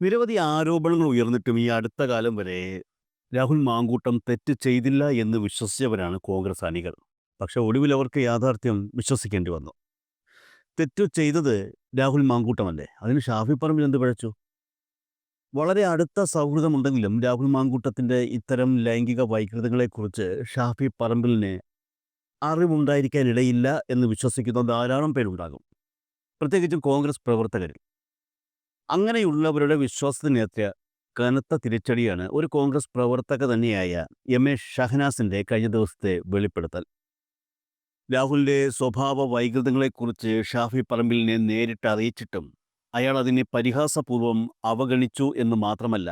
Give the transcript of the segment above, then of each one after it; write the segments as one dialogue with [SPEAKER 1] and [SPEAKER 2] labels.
[SPEAKER 1] നിരവധി ആരോപണങ്ങൾ ഉയർന്നിട്ടും ഈ അടുത്ത കാലം വരെ രാഹുൽ മാങ്കൂട്ടം തെറ്റ് ചെയ്തില്ല എന്ന് വിശ്വസിച്ചവരാണ് കോൺഗ്രസ് അണികൾ. പക്ഷെ ഒടുവിൽ അവർക്ക് യാഥാർത്ഥ്യം വിശ്വസിക്കേണ്ടി വന്നു. തെറ്റു ചെയ്തത് രാഹുൽ മാങ്കൂട്ടമല്ലേ? അതിന് ഷാഫി പറമ്പിൽ എന്ത് പഴച്ചു? വളരെ അടുത്ത സൗഹൃദമുണ്ടെങ്കിലും രാഹുൽ മാങ്കൂട്ടത്തിന്റെ ഇത്തരം ലൈംഗിക വൈകൃതങ്ങളെക്കുറിച്ച് ഷാഫി പറമ്പിലിന് അറിവുണ്ടായിരിക്കാനിടയില്ല എന്ന് വിശ്വസിക്കുന്ന ധാരാളം പേരുണ്ടാകും, പ്രത്യേകിച്ചും കോൺഗ്രസ് പ്രവർത്തകരിൽ. അങ്ങനെയുള്ളവരുടെ വിശ്വാസത്തിനേറ്റ കനത്ത തിരിച്ചടിയാണ് ഒരു കോൺഗ്രസ് പ്രവർത്തക തന്നെയായ എം.എ. ഷഹനാസിന്റെ കഴിഞ്ഞ ദിവസത്തെ വെളിപ്പെടുത്തൽ. രാഹുലിന്റെ സ്വഭാവ വൈകൃതങ്ങളെക്കുറിച്ച് ഷാഫി പറമ്പിലിനെ നേരിട്ട് അറിയിച്ചിട്ടും അയാൾ അതിനെ പരിഹാസപൂർവ്വം അവഗണിച്ചു എന്ന് മാത്രമല്ല,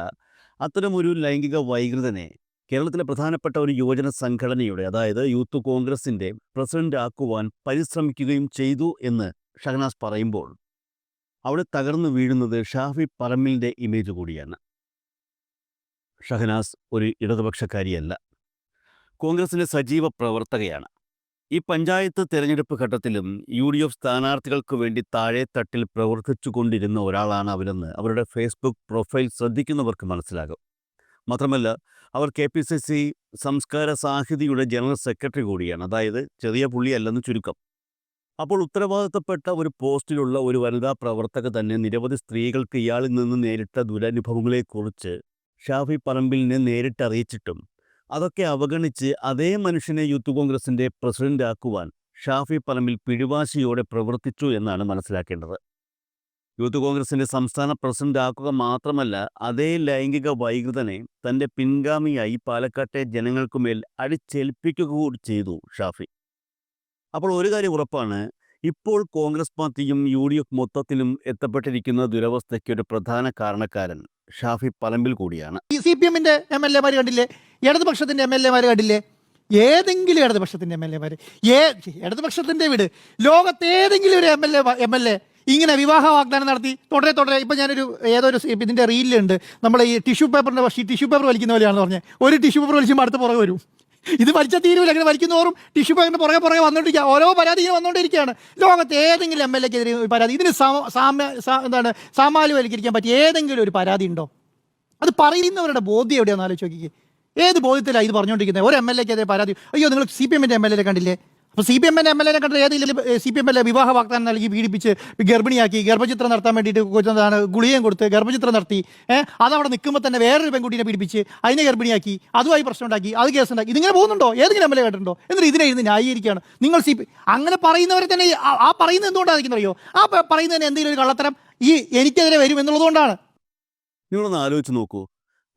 [SPEAKER 1] അത്തരമൊരു ലൈംഗിക വൈകൃതനെ കേരളത്തിലെ പ്രധാനപ്പെട്ട ഒരു യുവജന സംഘടനയുടെ, അതായത് യൂത്ത് കോൺഗ്രസിന്റെ പ്രസിഡന്റ് ആക്കുവാൻ പരിശ്രമിക്കുകയും ചെയ്തു എന്ന് ഷഹനാസ് പറയുമ്പോൾ അവിടെ തകർന്നു വീഴുന്നത് ഷാഫി പറമ്പിലിന്റെ ഇമേജ് കൂടിയാണ്. ഷഹനാസ് ഒരു ഇടതുപക്ഷക്കാരിയല്ല, കോൺഗ്രസിന്റെ സജീവ പ്രവർത്തകയാണ്. ഈ പഞ്ചായത്ത് തെരഞ്ഞെടുപ്പ് ഘട്ടത്തിലും UDF സ്ഥാനാർത്ഥികൾക്ക് വേണ്ടി താഴെത്തട്ടിൽ പ്രവർത്തിച്ചു കൊണ്ടിരുന്ന ഒരാളാണ് അവരെന്ന് അവരുടെ ഫേസ്ബുക്ക് പ്രൊഫൈൽ ശ്രദ്ധിക്കുന്നവർക്ക് മനസ്സിലാകും. മാത്രമല്ല, അവർ KPCC സംസ്കാര സാഹിതിയുടെ ജനറൽ സെക്രട്ടറി കൂടിയാണ്, അതായത് ചെറിയ പുള്ളിയല്ലെന്ന് ചുരുക്കം. അപ്പോൾ ഉത്തരവാദിത്തപ്പെട്ട ഒരു പോസ്റ്റിലുള്ള ഒരു വനിതാ പ്രവർത്തക തന്നെ നിരവധി സ്ത്രീകൾക്ക് ഇയാളിൽ നിന്ന് നേരിട്ട ദുരനുഭവങ്ങളെക്കുറിച്ച് ഷാഫി പറമ്പിലിനെ നേരിട്ട് അറിയിച്ചിട്ടും അതൊക്കെ അവഗണിച്ച് അതേ മനുഷ്യനെ യൂത്ത് കോൺഗ്രസിന്റെ പ്രസിഡന്റ് ആക്കുവാൻ ഷാഫി പറമ്പിൽ പിടിവാശിയോടെ പ്രവർത്തിച്ചു എന്നാണ് മനസ്സിലാക്കേണ്ടത്. യൂത്ത് കോൺഗ്രസിന്റെ സംസ്ഥാന പ്രസിഡന്റ് ആക്കുക മാത്രമല്ല, അതേ ലൈംഗിക വൈകൃതനെ തന്റെ പിൻഗാമിയായി പാലക്കാട്ടെ ജനങ്ങൾക്കുമേൽ അടിച്ചേൽപ്പിക്കുക കൂടി ചെയ്തു ഷാഫി. അപ്പോൾ ഒരു കാര്യം ഉറപ്പാണ്, ഇപ്പോൾ കോൺഗ്രസ് പാർട്ടിയും UDF മൊത്തത്തിലും എത്തപ്പെട്ടിരിക്കുന്ന ദുരവസ്ഥയ്ക്ക് ഒരു പ്രധാന കാരണക്കാരൻ ഷാഫി പറമ്പിൽ കൂടിയാണ്.
[SPEAKER 2] CPM-ന്റെ MLA-മാർ കണ്ടില്ലേ? ഇടതുപക്ഷത്തിന്റെ MLA-മാർ കണ്ടില്ലേ? ഏതെങ്കിലും ഇടതുപക്ഷത്തിന്റെ MLA-മാർ, ഇടതുപക്ഷത്തിന്റെ വീട് ലോകത്തേതെങ്കിലും ഒരു MLA ഇങ്ങനെ വിവാഹ വാഗ്ദാനം നടത്തി തുടരെ ഇപ്പം ഞാനൊരു ഏതൊരു ഇതിൻ്റെ റീലിലുണ്ട്, നമ്മൾ ഈ ടിഷ്യൂ പേപ്പർ വലിക്കുന്ന പോലെയാണെന്ന് പറഞ്ഞത്. ഒരു ടിഷ്യൂ പേപ്പർ വലിച്ചുമ്പോൾ അടുത്ത് പുറകെ വരും. ഇത് വലിച്ച തീരുവില്ല, അങ്ങനെ വലിക്കുന്നോറും ടിഷ്യൂ പേപ്പറിന് പുറകെ വന്നുകൊണ്ടിരിക്കുക. ഓരോ പരാതി ഇങ്ങനെ വന്നുകൊണ്ടിരിക്കുകയാണ്. ലോകത്ത് ഏതെങ്കിലും MLA-ക്കെതിരെ പരാതി, ഇതിന് സാമാന്യവൽക്കരിക്കാൻ പറ്റിയ ഏതെങ്കിലും ഒരു പരാതി ഉണ്ടോ? അത് പറയുന്നവരുടെ ബോധ്യം എവിടെയാണെന്ന് ആലോചിച്ച് നോക്കിക്കേ. ഏത് ബോധ്യത്തിലാണ് ഇത് പറഞ്ഞുകൊണ്ടിരിക്കുന്നത്? ഒരു MLA-ക്കെതിരെ പരാതി, അയ്യോ നിങ്ങൾ CPM-ന്റെ MLA-നെ കണ്ടില്ലേ? അപ്പോൾ CPM-ന്റെ MLA-നെ കണ്ടില്ല, ഏതെങ്കിലും CPM-ലെ വിവാഹ വാഗ്ദാനം നൽകി പീഡിപ്പിച്ച് ഗർഭിണിയാക്കി ഗർഭചിത്രം നടത്താൻ വേണ്ടിയിട്ട് ഗുളികയും കൊടുത്ത് ഗർഭചിത്രം നടത്തി, അതവിടെ നിൽക്കുമ്പോൾ തന്നെ വേറൊരു പെൺകുട്ടീനെ പീഡിപ്പിച്ച് അതിനെ ഗർഭിണിയാക്കി, അതുമായി പ്രശ്നം ഉണ്ടാക്കി, അത് കേസുണ്ടാക്കി, ഇതിങ്ങനെ പോകുന്നുണ്ടോ? ഏതെങ്കിലും MLA കേട്ടിട്ടുണ്ടോ? എന്നിട്ട് ഇതിനെ ഇരുന്ന് ന്യായീകരിക്കുകയാണ് നിങ്ങൾ. അങ്ങനെ പറയുന്നവരെ തന്നെ ആ പറയുന്നത് എന്തുകൊണ്ടായിരിക്കുന്നറിയോ? ആ പറയുന്നതിന് എന്തെങ്കിലും ഒരു കള്ളത്തരം എനിക്കെതിരെ വരും എന്നുള്ളതുകൊണ്ടാണ്.
[SPEAKER 1] നിങ്ങളൊന്ന് ആലോചിച്ച് നോക്കൂ,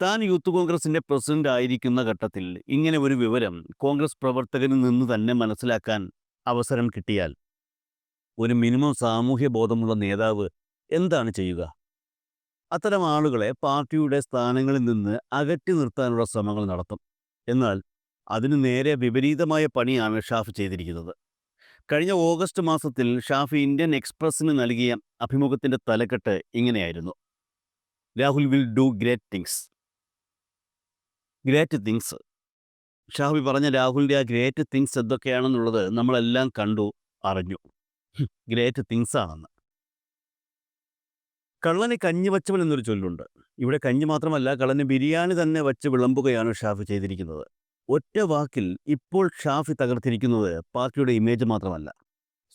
[SPEAKER 1] താൻ യൂത്ത് കോൺഗ്രസിന്റെ പ്രസിഡന്റ് ആയിരിക്കുന്ന ഘട്ടത്തിൽ ഇങ്ങനെ ഒരു വിവരം കോൺഗ്രസ് പ്രവർത്തകരിൽ നിന്ന് തന്നെ മനസ്സിലാക്കാൻ അവസരം കിട്ടിയാൽ ഒരു മിനിമം സാമൂഹ്യ ബോധമുള്ള നേതാവ് എന്താണ് ചെയ്യുക? അത്തരം ആളുകളെ പാർട്ടിയുടെ സ്ഥാനങ്ങളിൽ നിന്ന് അകറ്റി നിർത്താനുള്ള ശ്രമങ്ങൾ നടത്തും. എന്നാൽ അതിന് നേരെ വിപരീതമായ പണിയാണ് ഷാഫി ചെയ്തിരിക്കുന്നത്. കഴിഞ്ഞ ഓഗസ്റ്റ് മാസത്തിൽ ഷാഫി ഇന്ത്യൻ എക്സ്പ്രസിന് നൽകിയ അഭിമുഖത്തിന്റെ തലക്കെട്ട് ഇങ്ങനെയായിരുന്നു: Rahul will do great things. Shafi പറഞ്ഞ രാഹുലിന്റെ ആ ഗ്രേറ്റ് തിങ്സ് എന്തൊക്കെയാണെന്നുള്ളത് നമ്മളെല്ലാം കണ്ടു അറിഞ്ഞു. ഗ്രേറ്റ് തിങ്സ് ആണെന്ന്. കള്ളന് കഞ്ഞി വച്ചവൻ എന്നൊരു ചൊല്ലുണ്ട്. ഇവിടെ കഞ്ഞി മാത്രമല്ല, കള്ളന് ബിരിയാണി തന്നെ വച്ച് വിളമ്പുകയാണ് ഷാഫി ചെയ്തിരിക്കുന്നത്. ഒറ്റ വാക്കിൽ ഇപ്പോൾ ഷാഫി തകർത്തിരിക്കുന്നത് പാർട്ടിയുടെ ഇമേജ് മാത്രമല്ല,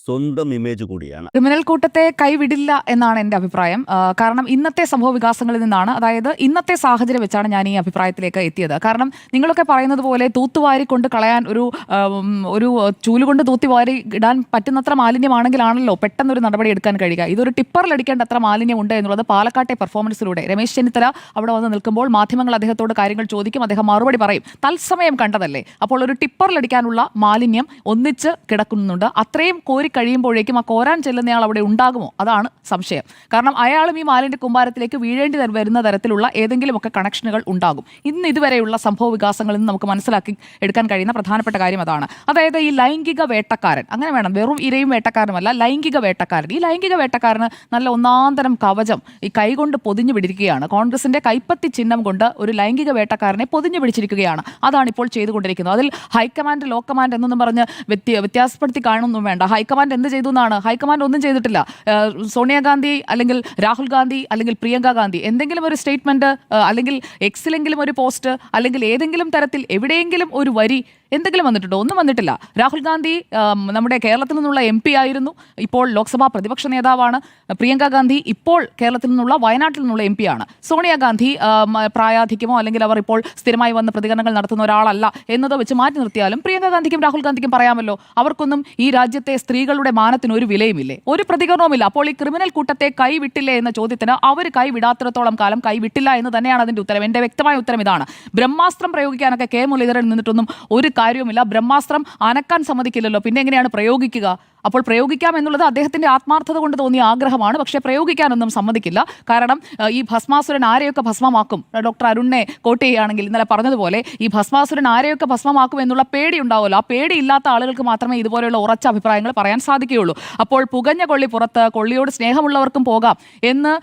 [SPEAKER 1] സ്വന്തം ഇമേജ് കൂടിയാണ്.
[SPEAKER 3] ക്രിമിനൽ കൂട്ടത്തെ കൈവിടില്ല എന്നാണ് എൻ്റെ അഭിപ്രായം. കാരണം ഇന്നത്തെ സംഭവ വികാസങ്ങളിൽ നിന്നാണ്, അതായത് ഇന്നത്തെ സാഹചര്യം വെച്ചാണ് ഞാൻ ഈ അഭിപ്രായത്തിലേക്ക് എത്തിയത്. കാരണം നിങ്ങളൊക്കെ പറയുന്നത് പോലെ തൂത്തുവാരി കൊണ്ട് കളയാൻ ഒരു ചൂലുകൊണ്ട് തൂത്തിവാരി ഇടാൻ പറ്റുന്നത്ര മാലിന്യമാണെങ്കിലാണല്ലോ പെട്ടെന്നൊരു നടപടി എടുക്കാൻ കഴിയുക. ഇതൊരു ടിപ്പറിലടിക്കേണ്ട അത്ര മാലിന്യമുണ്ട് എന്നുള്ളത് പാലക്കാട്ടെ പെർഫോമൻസിലൂടെ രമേശ് ചെന്നിത്തല അവിടെ വന്ന് നിൽക്കുമ്പോൾ മാധ്യമങ്ങൾ അദ്ദേഹത്തോട് കാര്യങ്ങൾ ചോദിക്കും, അദ്ദേഹം മറുപടി പറയും. തത്സമയം കണ്ടതല്ലേ. അപ്പോൾ ഒരു ടിപ്പറിലടിക്കാനുള്ള മാലിന്യം ഒന്നിച്ച് കിടക്കുന്നുണ്ട്. അത്രയും കോരി കഴിയുമ്പോഴേക്കും ആ കോരാൻ ചെല്ലുന്നയാൾ അവിടെ ഉണ്ടാകുമോ? അതാണ് സംശയം. കാരണം അയാളും ഈ മാലിന്യ കുമ്പാരത്തിലേക്ക് വീഴേണ്ടി വരുന്ന തരത്തിലുള്ള ഏതെങ്കിലുമൊക്കെ കണക്ഷനുകൾ ഉണ്ടാകും. ഇതുവരെയുള്ള സംഭവ വികാസങ്ങളിൽ നിന്ന് നമുക്ക് മനസ്സിലാക്കി എടുക്കാൻ കഴിയുന്ന പ്രധാനപ്പെട്ട കാര്യം അതാണ്. അതായത് ഈ ലൈംഗിക വേട്ടക്കാരൻ, അങ്ങനെ വേണം, വെറും ഇരയും വേട്ടക്കാരനുമല്ല, ലൈംഗിക വേട്ടക്കാരൻ. ഈ ലൈംഗിക വേട്ടക്കാരന് നല്ല ഒന്നാന്തരം കവചം ഈ കൈകൊണ്ട് പൊതിഞ്ഞു പിടിക്കുകയാണ്. കോൺഗ്രസിന്റെ കൈപ്പത്തി ചിഹ്നം കൊണ്ട് ഒരു ലൈംഗിക വേട്ടക്കാരനെ പൊതിഞ്ഞു പിടിച്ചിരിക്കുകയാണ്. അതാണ് ഇപ്പോൾ ചെയ്തുകൊണ്ടിരിക്കുന്നത്. അതിൽ ഹൈക്കമാൻഡ് ലോ കമാൻഡ് എന്നൊന്നും പറഞ്ഞ് വ്യത്യാസപ്പെടുത്തി കാണുന്നൊന്നും വേണ്ട. ഹൈക്കമാൻഡ് ഹൈക്കമാൻഡ് എന്ത് ചെയ്തു എന്നാണ്? ഹൈക്കമാൻഡ് ഒന്നും ചെയ്തിട്ടില്ല. സോണിയാഗാന്ധി അല്ലെങ്കിൽ രാഹുൽ ഗാന്ധി അല്ലെങ്കിൽ പ്രിയങ്ക ഗാന്ധി എന്തെങ്കിലും ഒരു സ്റ്റേറ്റ്മെന്റ് അല്ലെങ്കിൽ എക്സിലെങ്കിലും ഒരു പോസ്റ്റ് അല്ലെങ്കിൽ ഏതെങ്കിലും തരത്തിൽ എവിടെയെങ്കിലും ഒരു വരി എന്തെങ്കിലും വന്നിട്ടുണ്ടോ? ഒന്നും വന്നിട്ടില്ല. രാഹുൽ ഗാന്ധി നമ്മുടെ കേരളത്തിൽ നിന്നുള്ള MP ആയിരുന്നു, ഇപ്പോൾ ലോക്സഭാ പ്രതിപക്ഷ നേതാവാണ്. പ്രിയങ്ക ഗാന്ധി ഇപ്പോൾ കേരളത്തിൽ നിന്നുള്ള വയനാട്ടിൽ നിന്നുള്ള MP ആണ്. സോണിയാഗാന്ധി പ്രായാധിക്യമോ അല്ലെങ്കിൽ അവർ ഇപ്പോൾ സ്ഥിരമായി വന്ന് പ്രതികരണങ്ങൾ നടത്തുന്ന ഒരാളല്ല എന്നതോ വെച്ച് മാറ്റി നിർത്തിയാലും പ്രിയങ്ക ഗാന്ധിക്കും രാഹുൽ ഗാന്ധിക്കും പറയാമല്ലോ, അവർക്കൊന്നും ഈ രാജ്യത്തെ സ്ത്രീകളുടെ മാനത്തിന് ഒരു വിലയുമില്ലേ, ഒരു പ്രതികരണവുമില്ല. അപ്പോൾ ഈ ക്രിമിനൽ കൂട്ടത്തെ കൈവിട്ടില്ലേ എന്ന ചോദ്യത്തിന് അവർ കൈവിടാത്തിടത്തോളം കാലം കൈവിട്ടില്ല എന്ന് തന്നെയാണ് അതിന്റെ ഉത്തരം. എന്റെ വ്യക്തമായ ഉത്തരം ഇതാണ്. ബ്രഹ്മാസ്ത്രം പ്രയോഗിക്കാനൊക്കെ കെ മുരളീധരൻ നിന്നിട്ടൊന്നും ഒരു കാര്യവുമില്ല. ബ്രഹ്മാസ്ത്രം അനക്കാൻ സമ്മതിക്കില്ലല്ലോ, പിന്നെ എങ്ങനെയാണ് പ്രയോഗിക്കുക? അപ്പോൾ പ്രയോഗിക്കാം എന്നുള്ളത് അദ്ദേഹത്തിന്റെ ആത്മാർത്ഥത കൊണ്ട് തോന്നിയ ആഗ്രഹമാണ്. പക്ഷേ പ്രയോഗിക്കാനൊന്നും സമ്മതിക്കില്ല. കാരണം ഈ ഭസ്മാസുരൻ ആരെയൊക്കെ ഭസ്മമാക്കും, ഡോക്ടർ അരുണിനെ കോട്ട് ചെയ്യുകയാണെങ്കിൽ ഇന്നലെ പറഞ്ഞതുപോലെ ഈ ഭസ്മാസുരൻ ആരെയൊക്കെ ഭസ്മമാക്കും എന്നുള്ള പേടി ഉണ്ടാവുമല്ലോ. ആ പേടി ഇല്ലാത്ത ആളുകൾക്ക് മാത്രമേ ഇതുപോലെയുള്ള ഉറച്ച അഭിപ്രായങ്ങൾ പറയാൻ സാധിക്കുകയുള്ളൂ. അപ്പോൾ പുകഞ്ഞ കൊള്ളി പുറത്ത്, കൊള്ളിയോട് സ്നേഹമുള്ളവർക്കും പോകാം എന്ന്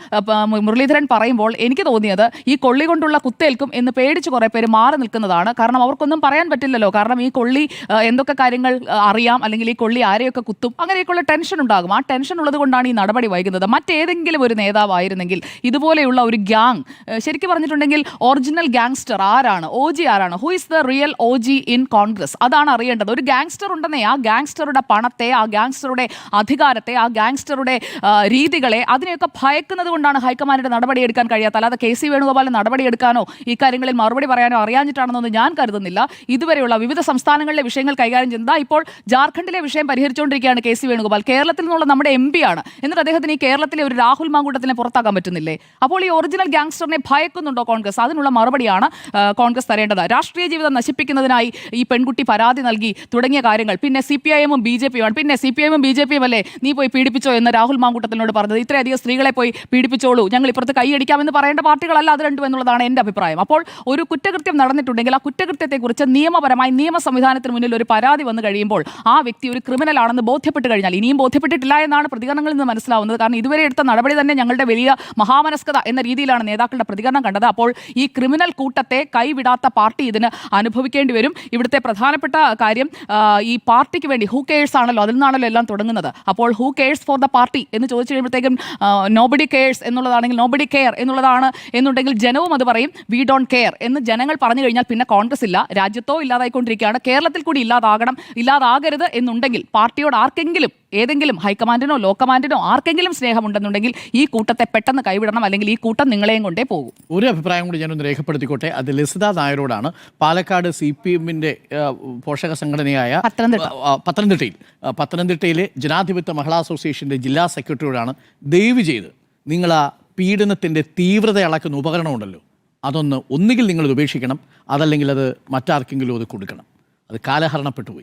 [SPEAKER 3] മുരളീധരൻ പറയുമ്പോൾ എനിക്ക് തോന്നിയത് ഈ കൊള്ളി കൊണ്ടുള്ള കുത്തേൽക്കും എന്ന് പേടിച്ച് കുറെ പേര് മാറി നിൽക്കുന്നതാണ്. കാരണം അവർക്കൊന്നും പറയാൻ പറ്റില്ലല്ലോ. കാരണം ഈ കൊള്ളി എന്തൊക്കെ കാര്യങ്ങൾ അറിയാം, അല്ലെങ്കിൽ ഈ കൊള്ളി ആരെയൊക്കെ കുത്തും, അങ്ങനെയൊക്കെയുള്ള ടെൻഷൻ ഉണ്ടാകും. ആ ടെൻഷൻ ഉള്ളത് കൊണ്ടാണ് ഈ നടപടി വൈകുന്നത്. മറ്റേതെങ്കിലും ഒരു നേതാവായിരുന്നെങ്കിൽ ഇതുപോലെയുള്ള ഒരു ഗ്യാങ്, ശരിക്കും പറഞ്ഞിട്ടുണ്ടെങ്കിൽ ഒറിജിനൽ ഗാങ്സ്റ്റർ ആരാണ്, OG ആരാണ്, who is the real OG in Congress, അതാണ് അറിയേണ്ടത്. ഒരു ഗാങ്സ്റ്റർ ഉണ്ടെന്നേ, ആ ഗാങ്സ്റ്ററുടെ പണത്തെ, ആ ഗാങ്സ്റ്ററുടെ അധികാരത്തെ, ആ ഗാങ്സ്റ്ററുടെ രീതികളെ, അതിനെയൊക്കെ ഭയക്കുന്നത് കൊണ്ടാണ് ഹൈക്കമാൻഡിന്റെ നടപടിയെടുക്കാൻ കഴിയാത്ത. അല്ലാതെ KC വേണുഗോപാലിന് നടപടിയെടുക്കാനോ ഈ കാര്യങ്ങളിൽ മറുപടി പറയാനോ അറിയാഞ്ഞിട്ടാണെന്നൊന്നും ഞാൻ കരുതുന്നില്ല. ഇതുവരെയുള്ള വിവിധ സംസ്ഥാനങ്ങളിലെ വിഷയങ്ങൾ കൈകാര്യം ചെയ്യുന്നത്, ഇപ്പോൾ ജാർഖണ്ഡിലെ വിഷയം പരിഹരിച്ചുകൊണ്ടിരിക്കുകയാണ് KC വേണുഗോപാൽ. കേരളത്തിൽ നിന്നുള്ള നമ്മുടെ MP ആണ്. എന്നിട്ട് അദ്ദേഹത്തിന് ഈ കേരളത്തിലെ ഒരു രാഹുൽ മാങ്കൂട്ടത്തിനെ പുറത്താക്കാൻ പറ്റുന്നില്ലേ? അപ്പോൾ ഈ ഒറിജിനൽ ഗാങ്സ്റ്ററിനെ ഭയക്കുന്നുണ്ടോ കോൺഗ്രസ്? അതിനുള്ള മറുപടിയാണ് കോൺഗ്രസ് തരേണ്ടത്. രാഷ്ട്രീയ ജീവിതം നശിപ്പിക്കുന്നതിനായി ഈ പെൺകുട്ടി പരാതി നൽകി തുടങ്ങിയ കാര്യങ്ങൾ, പിന്നെ CPIM ഉം BJP യുമാണ്. പിന്നെ CPIM ഉം BJP യും അല്ലേ നീ പോയി പീഡിപ്പിച്ചോ എന്ന് രാഹുൽ മാങ്കൂട്ടത്തിനോട് പറഞ്ഞത്? ഇത്രയധികം സ്ത്രീകളെ പോയി പീഡിപ്പിച്ചോളൂ, ഞങ്ങൾ ഇപ്പുറത്ത് കൈയടിക്കാമെന്ന് പറയേണ്ട പാർട്ടികളല്ല അത് രണ്ടും എന്നുള്ളതാണ് എൻ്റെ അഭിപ്രായം. അപ്പോൾ ഒരു കുറ്റകൃത്യം നടന്നിട്ടുണ്ടെങ്കിൽ ആ കുറ്റകൃത്യത്തെക്കുറിച്ച് നിയമപരമായി നിയമ സംവിധാനത്തിന് മുന്നിൽ ഒരു പരാതി വന്നു കഴിയുമ്പോൾ ആ വ്യക്തി ഒരു ക്രിമിനൽ ആണെന്ന് ബോധ്യപ്പെട്ട് കഴിഞ്ഞാൽ, ഇനിയും ബോധ്യപ്പെട്ടിട്ടില്ല എന്നാണ് പ്രതികരണങ്ങളിൽ നിന്ന് മനസ്സിലാവുന്നത്. കാരണം ഇതുവരെ എടുത്ത നടപടി തന്നെ ഞങ്ങളുടെ വലിയ മഹാമനസ്കത എന്ന രീതിയിലാണ് നേതാക്കളുടെ പ്രതികരണം കണ്ടത്. അപ്പോൾ ഈ ക്രിമിനൽ കൂട്ടത്തെ കൈവിടാത്ത പാർട്ടി ഇതിന് അനുഭവിക്കേണ്ടി വരും. ഇവിടുത്തെ പ്രധാനപ്പെട്ട കാര്യം ഈ പാർട്ടിക്ക് വേണ്ടി ഹൂ കെയേഴ്സ് ആണല്ലോ, അതിൽ നിന്നാണല്ലോ എല്ലാം തുടങ്ങുന്നത്. അപ്പോൾ who cares for the party എന്ന് ചോദിച്ചു കഴിയുമ്പോഴത്തേക്കും നോബഡി കെയേഴ്സ് എന്നുള്ളതാണെങ്കിൽ നോബഡി കെയർ എന്നുള്ളതാണ് എന്നുണ്ടെങ്കിൽ ജനവും അത് പറയും വി ഡോണ്ട് കെയർ എന്ന് ജനങ്ങൾ പറഞ്ഞു കഴിഞ്ഞാൽ പിന്നെ കോൺഗ്രസ് ഇല്ല, രാജ്യത്തോ ഇല്ലാതായിക്കൊണ്ടിരിക്കുകയാണ്. കേരളത്തിൽ കൂടി ഇല്ലാതാകരുത് എന്നുണ്ടെങ്കിൽ പാർട്ടിയോട് ആർക്കെങ്കിലും, ഏതെങ്കിലും ഹൈക്കമാൻഡിനോ ലോ കമാൻഡിനോ ആർക്കെങ്കിലും സ്നേഹമുണ്ടെന്നുണ്ടെങ്കിൽ ഈ കൂട്ടത്തെ പെട്ടെന്ന് കൈവിടണം, അല്ലെങ്കിൽ ഈ കൂട്ടം നിങ്ങളെയും കൊണ്ടേ പോകും.
[SPEAKER 4] ഒരു അഭിപ്രായം കൂടി ഞാനൊന്ന് രേഖപ്പെടുത്തിക്കോട്ടെ. അത് ലസിത നായരോടാണ്. പാലക്കാട് CPMന്റെ പോഷക സംഘടനയായ പത്തനംതിട്ടയിലെ ജനാധിപത്യ മഹിളാ അസോസിയേഷന്റെ ജില്ലാ സെക്രട്ടറിയോടാണ്, ദയവ് ചെയ്ത് നിങ്ങൾ ആ പീഡനത്തിൻ്റെ തീവ്രത അളക്കുന്ന ഉപകരണമുണ്ടല്ലോ, ഒന്നുകിൽ നിങ്ങളത് ഉപേക്ഷിക്കണം, അതല്ലെങ്കിൽ അത് മറ്റാർക്കെങ്കിലും അത് കൊടുക്കണം. അത് കാലഹരണപ്പെട്ടു പോയി.